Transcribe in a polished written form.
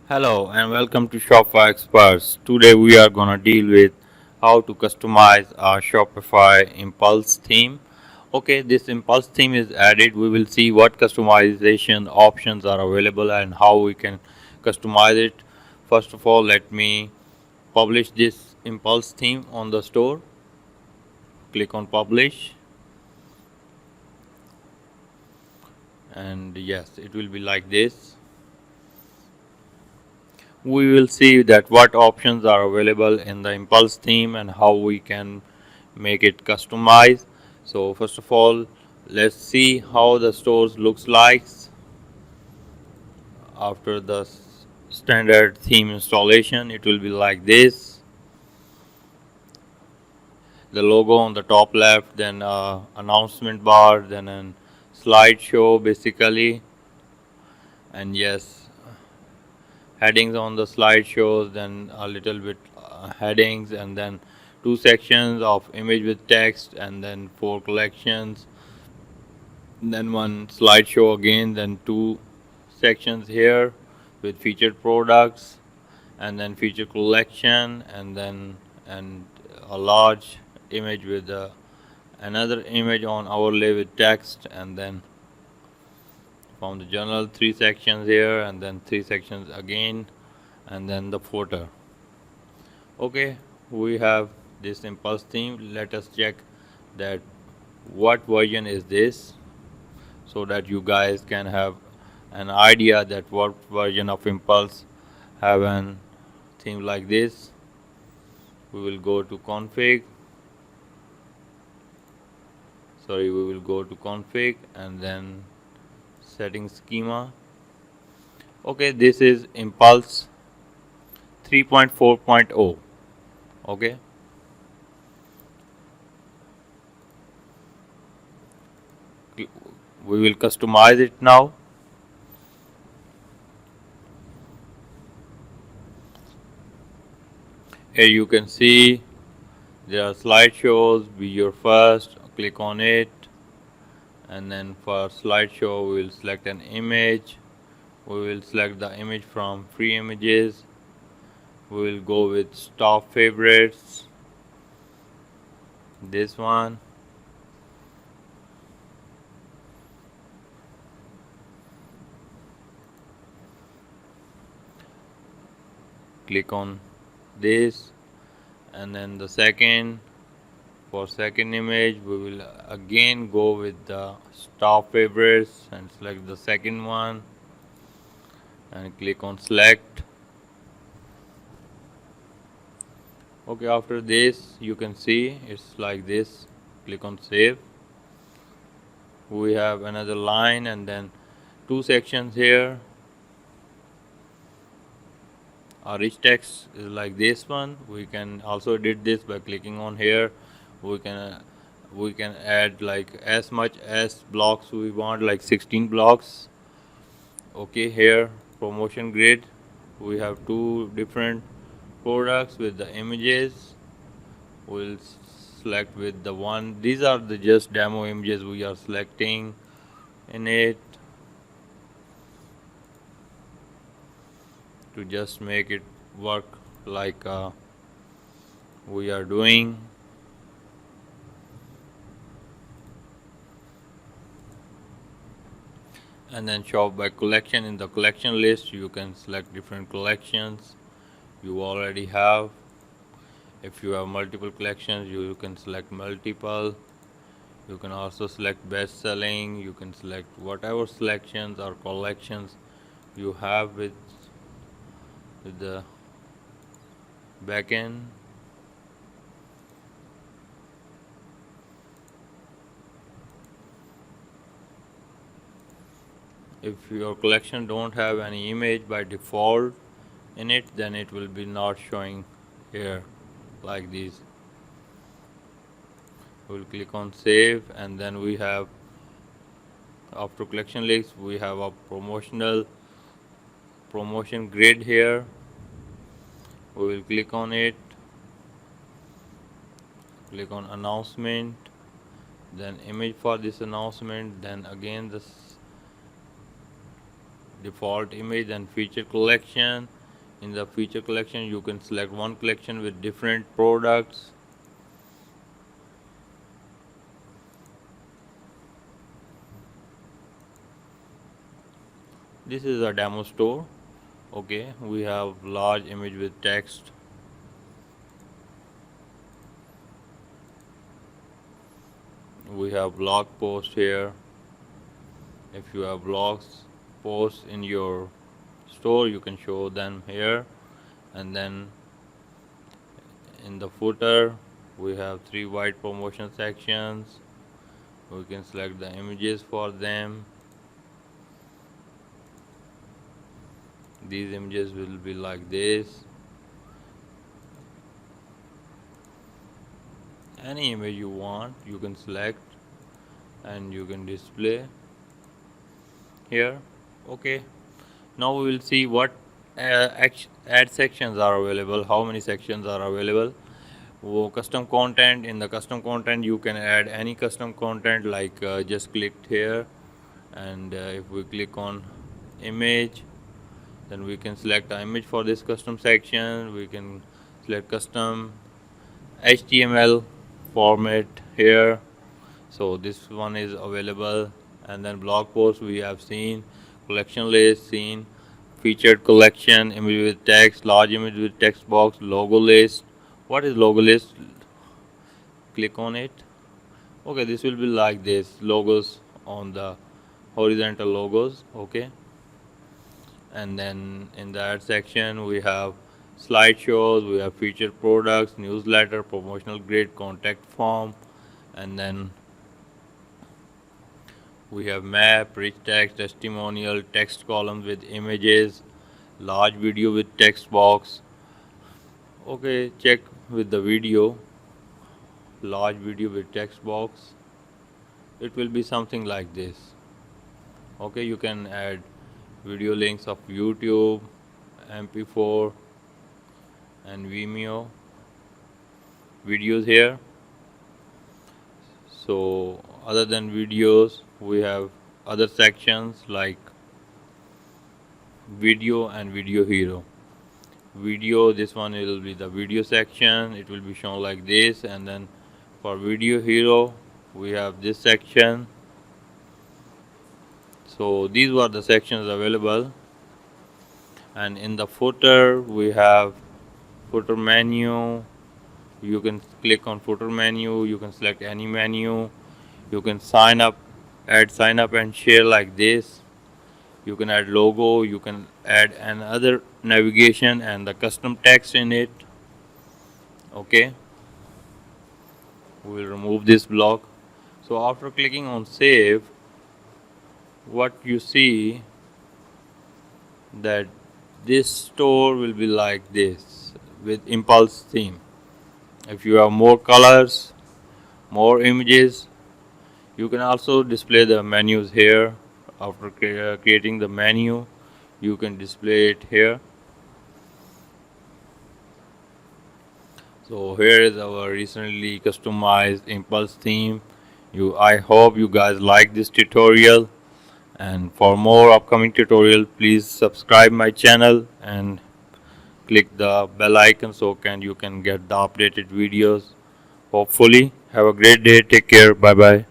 Hello and welcome to Shopify Experts. Today we are gonna deal with how to customize our Shopify Impulse theme. Okay, this Impulse theme is added. We will see what customization options are available and how we can customize it. First of all, let me publish this Impulse theme on the store. Click on Publish, and yes, it will be like this. We will see that what options are available in the Impulse theme and how we can make it customized. So first of all, let's see how the stores looks like after the standard theme installation. It will be like this: the logo on the top left, then announcement bar, then a slideshow basically, and yes, headings on the slideshows, then a little bit headings, and then two sections of image with text, and then four collections, then one slideshow again, then two sections here with featured products, and then feature collection, and then and a large image with another image on overlay with text, and then from the journal three sections here, and then three sections again, and then the footer. Okay, we have this impulse theme. Let us check that what version is this, so that you guys can have an idea that what version of impulse have an theme like this. We will go to config, we will go to config and then setting schema. Okay, this is impulse 3.4.0. okay, we will customize it now. Here you can see there are slideshows. Be your first, click on it, and then for slideshow we will select an image. We will select the image from free images. We will go with top favorites, this one. Click on this, and then the second, for second image we will again go with the top favorites and select the second one and click on select. Okay, after this you can see it's like this. Click on save. We have another line and then two sections here. Our rich text is like this one. We can also edit this by clicking on here. We can add like as much as blocks we want, like 16 blocks. Okay, here promotion grid, we have two different products with the images. We'll select with the one, these are the just demo images we are selecting in it to just make it work like we are doing. And then shop by collection. In the collection list you can select different collections you already have. If you have multiple collections, you can select multiple. You can also select best selling. You can select whatever selections or collections you have with the backend. If your collection don't have any image by default in it, then it will be not showing here like these. We'll click on save, and then we have, after collection list, we have a promotion grid here. We will click on it, click on announcement, then image for this announcement, then again this default image, then feature collection, In the feature collection, you can select one collection with different products. This is a demo store. Okay, we have large image with text. We have blog post here. If you have blogs posts in your store, you can show them here. And then in the footer, we have 3 white promotion sections. We can select the images for them. These images will be like this. Any image you want, you can select and you can display here. Okay, now we will see what ad sections are available, how many sections are available. Custom content. In the custom content, you can add any custom content, like just clicked here, and if we click on image, then we can select the image for this custom section. We can select custom HTML format here, so this one is available. And then blog post we have seen, collection list seen, featured collection, image with text, large image with text box, logo list. What is logo list? Click on it. Okay, this will be like this, logos on the horizontal logos. Okay, and then in the ad section we have slideshows, we have featured products, newsletter, promotional grid, contact form, and then we have map, rich text, testimonial, text columns with images, large video with text box. Okay, check with the video, large video with text box. It will be something like this. Okay, you can add video links of YouTube, MP4 and Vimeo videos here. So other than videos, we have other sections like video and video hero. Video, this one will be the video section, it will be shown like this. And then for video hero we have this section. So these were the sections available. And in the footer we have footer menu. You can click on footer menu, you can select any menu, you can sign up, add sign up and share like this. You can add logo, you can add another navigation and the custom text in it. Okay, we will remove this block. So after clicking on save, what you see that this store will be like this with Impulse theme. If you have more colors, more images, you can also display the menus here. After creating the menu, you can display it here. So here is our recently customized Impulse theme. I hope you guys like this tutorial, and for more upcoming tutorial, please subscribe my channel and click the bell icon so you can get the updated videos. Hopefully, have a great day. Take care. Bye bye.